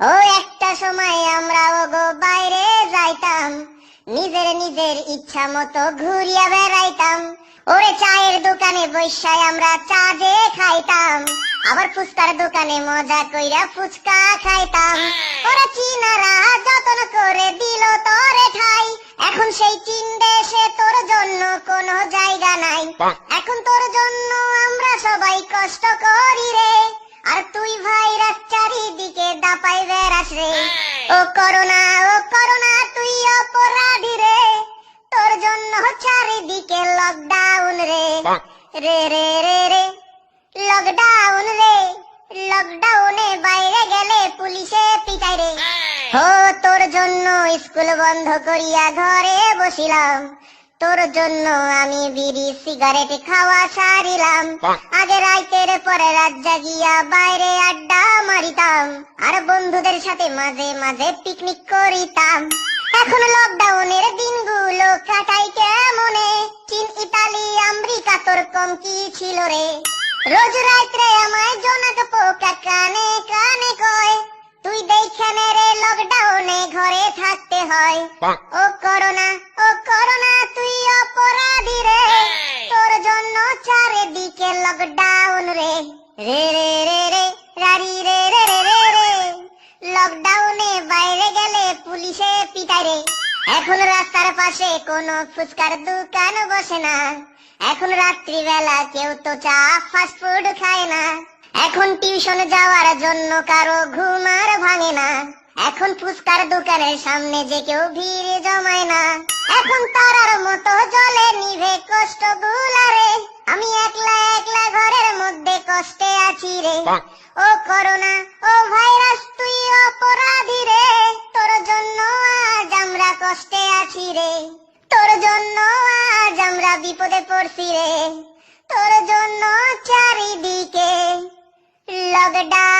ও একটা সময় আমরাও গো বাইরে যাইতাম, নিজের ইচ্ছা মতো ঘুরিয়া বেড়াইতাম। ওরে চায়ের দোকানে বৈশায় আমরা চা যে খাইতাম, আবার ফুচকার দোকানে মজা কইরা ফুচকা খাইতাম। ওরা চীনারা যতন করে দিল তোরে ঠাই, এখন সেই চীন দেশে তোর জন্য কোনো জায়গা নাই। এখন তোর জন্য আমরা সবাই কষ্ট করি রে, আর তুই ভাইরাস চারিদিকে দাপাই বেড়াস রে। ও করোনা তুই অপরাধী রে, তোর জন্য চারিদিকে লকডাউন রে। রে রে রে রে লকডাউন রে, লকডাউনে বাইরে গেলে পুলিশে পিটাই রে। ও তোর জন্য স্কুল বন্ধ করিয়া ঘরে বসিলাম, তোর জন্য আমি বিড়ি সিগারেট খাওয়া সারিলাম। আগে রাইতের পরে রাত জাগিয়া বাইরে আড্ডা মারিতাম, আর বন্ধুদের সাথে মাঝে মাঝে পিকনিক করিতাম। এখন লকডাউনের দিনগুলো কাটাই কেমনে, চীন ইতালি আমেরিকা তোর কম কি ছিল রে। রোজ রাত্রে আমায় জোনাক পোকা কানে কানে কয়, তুই দেখেনে রে লকডাউনে ঘরে থাকতে হয়। ও করোনা তুই অপরাধী রে, তোর জন্য চারিদিকে লকডাউন রে। রে রে রে রে রারি রে রে রে রে রে লকডাউনে বাইরে গেলে পুলিশে পিটাই রে। এখন রাস্তার পাশে কোনো ফুচকার দোকান বসে না, এখন রাত্রিবেলা কেউ তো চা ফাস্ট ফুড খায় না। এখন টিউশন যাওয়ার জন্য কারো ঘুম আর ভাঙে না, এখন ফুচকার দোকানের সামনে যে কেউ ভিড় জমায় না। এখন তারার মতো জলে নিভে কষ্ট গুলারে, আমি একলা একলা ঘরের মধ্যে কষ্টে আছি রে। ও করোনা ও ভাইরাস তুই অপরাধী রে, তোর জন্য আজ আমরা কষ্টে আছি রে। তোর জন্য আজ আমরা বিপদে পড়ছি রে, তোর জন্য চারিদিকে লকডাউন।